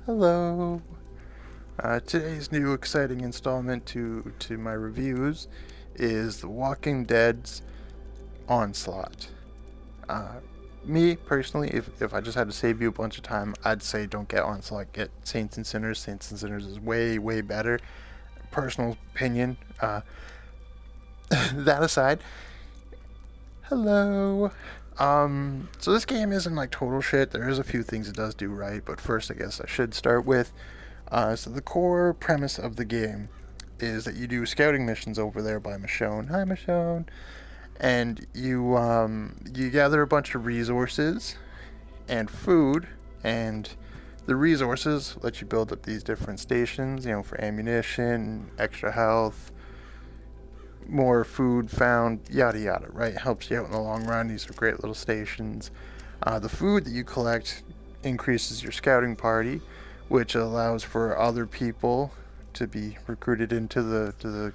Hello. Today's new exciting installment to my reviews is The Walking Dead's Onslaught. Uh, Me personally, if I just had to save you a bunch of time, I'd say don't get Onslaught. Get Saints and Sinners. Saints and Sinners is way better. Personal opinion. That aside, hello. So this game isn't like total shit. There is a few things it does do right, but first I guess I should start with so the core premise of the game is that you do scouting missions over there by Michonne. Hi, Michonne. And you gather a bunch of resources and food, and the resources let you build up these different stations, for ammunition, extra health, more food found, yada yada, right? Helps you out in the long run. These are great little stations. The food that you collect increases your scouting party, which allows for other people to be recruited into the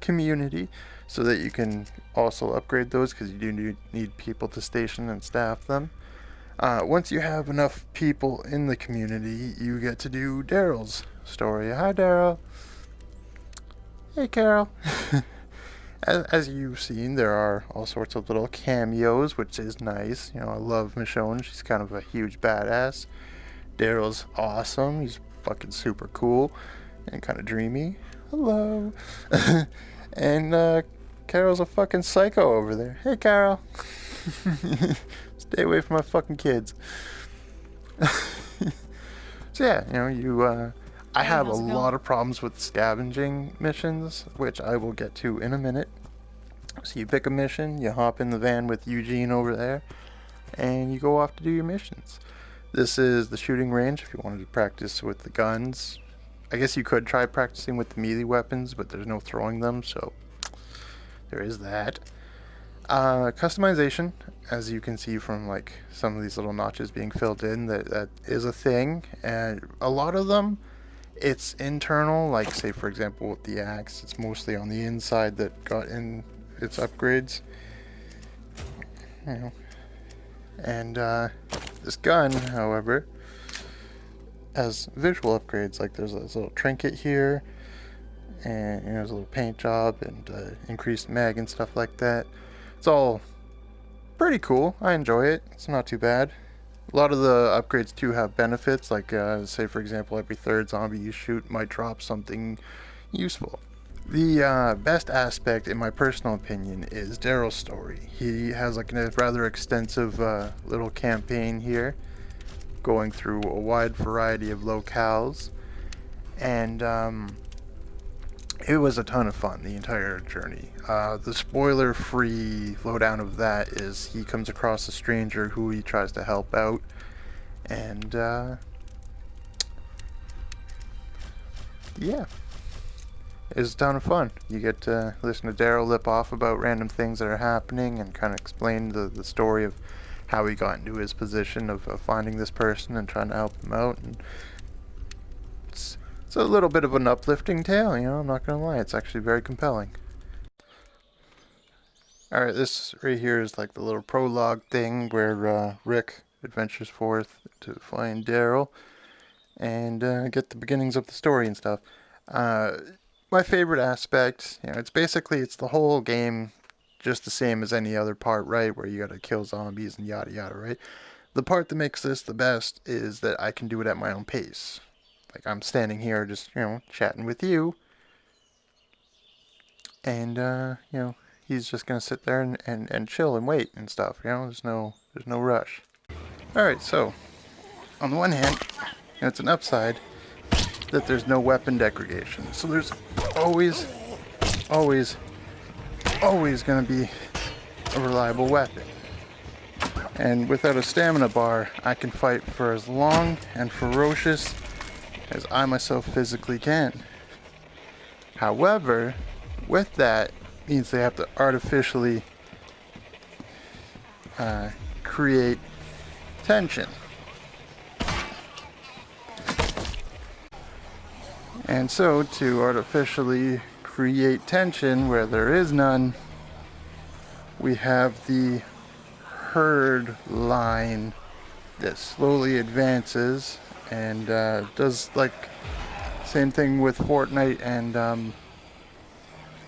community, so that you can also upgrade those because you do need people to station and staff them. Once you have enough people in the community, you get to do Daryl's story. Hi, Daryl. Hey, Carol. As you've seen, there are all sorts of little cameos, which is nice. I love Michonne. She's kind of a huge badass. Daryl's awesome. He's fucking super cool and kind of dreamy. Hello. And Carol's a fucking psycho over there. Hey, Carol. Stay away from my fucking kids. So yeah, I Hey, have a how's it going? lot of problems with scavenging missions, which I will get to in a minute. So you pick a mission, you hop in the van with Eugene over there, and you go off to do your missions. This is the shooting range if you wanted to practice with the guns. I guess you could try practicing with the melee weapons, but there's no throwing them, so there is that. Customization, as you can see from like some of these little notches being filled in, that is a thing, and a lot of them, it's internal. Like say for example with the axe, it's mostly on the inside that got in its upgrades. And this gun, however, has visual upgrades. Like there's a little trinket here, and there's a little paint job and increased mag and stuff like that. It's all pretty cool. I enjoy it. It's not too bad. A lot of the upgrades too have benefits, like say for example every third zombie you shoot might drop something useful. The best aspect, in my personal opinion, is Daryl's story. He has like a rather extensive little campaign here, going through a wide variety of locales, and it was a ton of fun, the entire journey. The spoiler-free lowdown of that is he comes across a stranger who he tries to help out, and yeah, it's a ton of fun. You get to listen to Daryl lip off about random things that are happening and kind of explain the story of how he got into his position of finding this person and trying to help him out. And it's a little bit of an uplifting tale, I'm not gonna lie. It's actually very compelling. Alright, this right here is like the little prologue thing where Rick adventures forth to find Daryl and get the beginnings of the story and stuff. My favorite aspect, it's the whole game just the same as any other part, right? Where you gotta kill zombies and yada yada, right? The part that makes this the best is that I can do it at my own pace. Like I'm standing here just, chatting with you, and he's just gonna sit there and chill and wait and stuff. There's no rush. All right, so on the one hand, it's an upside that there's no weapon degradation. So there's always, always, always gonna be a reliable weapon. And without a stamina bar, I can fight for as long and ferocious as I myself physically can. However, with that means they have to artificially create tension. And so, to artificially create tension where there is none, we have the herd line that slowly advances and does like same thing with Fortnite and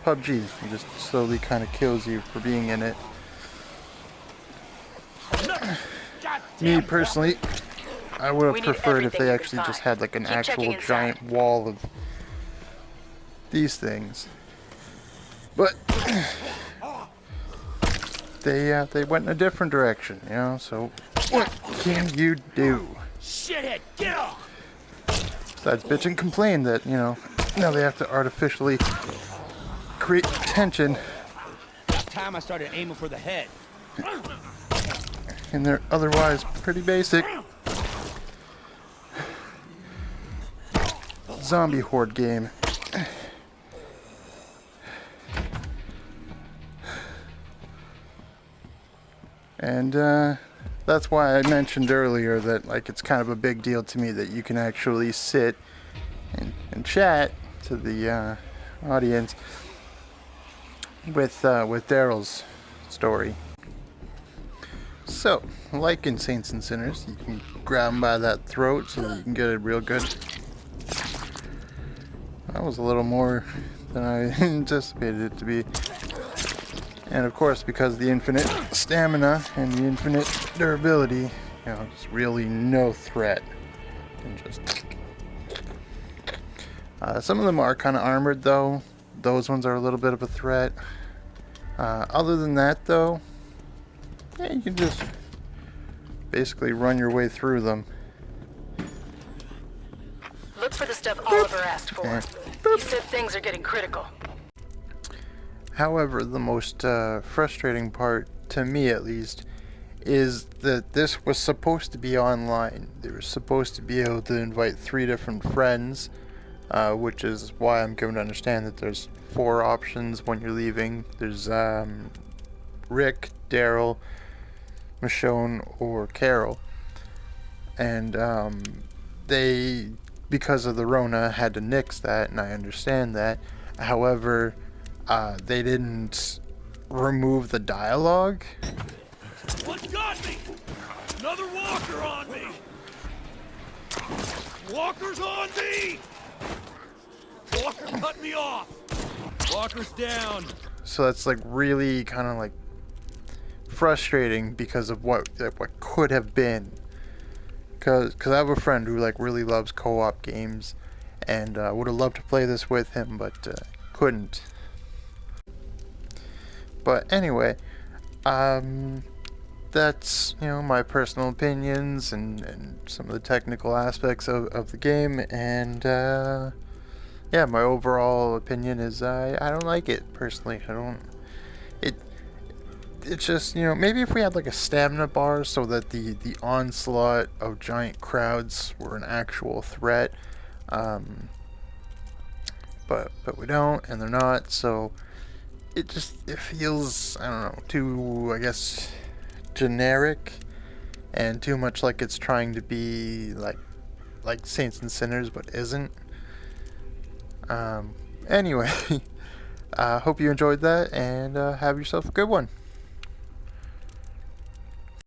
PUBG. It just slowly kind of kills you for being in it. Me personally, I would have preferred if they actually just had like an actual giant wall of these things. But they went in a different direction, you know, so what can you do? Shithead, get off! Besides bitch and complain that, you know, now they have to artificially create tension. That time I started aiming for the head. And they're otherwise pretty basic zombie horde game. And that's why I mentioned earlier that like it's kind of a big deal to me that you can actually sit and chat to the audience with Daryl's story. So, like in Saints and Sinners, you can grab him by that throat so that you can get it real good. That was a little more than I anticipated it to be. And of course, because of the infinite stamina and the infinite durability, you know, it's really no threat. And just some of them are kind of armored though. Those ones are a little bit of a threat. Other than that though, yeah, you can just basically run your way through them. Look for the stuff Oliver asked for. He said things are getting critical. However, the most frustrating part, to me at least, is that this was supposed to be online. They were supposed to be able to invite 3 different friends, which is why I'm given to understand that there's 4 options when you're leaving. There's Rick, Daryl, Michonne, or Carol. And they, because of the Rona, had to nix that, and I understand that. However, they didn't remove the dialogue. What's got me? Another walker on me! Walker's on me! Walker cut me off! Walker's down! So that's like really kind of like frustrating because of what could have been. Cause I have a friend who like really loves co-op games, and would have loved to play this with him, but couldn't. But anyway, that's, you know, my personal opinions and some of the technical aspects of the game, and yeah, my overall opinion is I don't like it personally. It's just, you know, maybe if we had like a stamina bar so that the onslaught of giant crowds were an actual threat, but we don't, and they're not, so it feels, I don't know, too, I guess, generic, and too much like it's trying to be like Saints and Sinners, but isn't. Anyway, hope you enjoyed that, and have yourself a good one.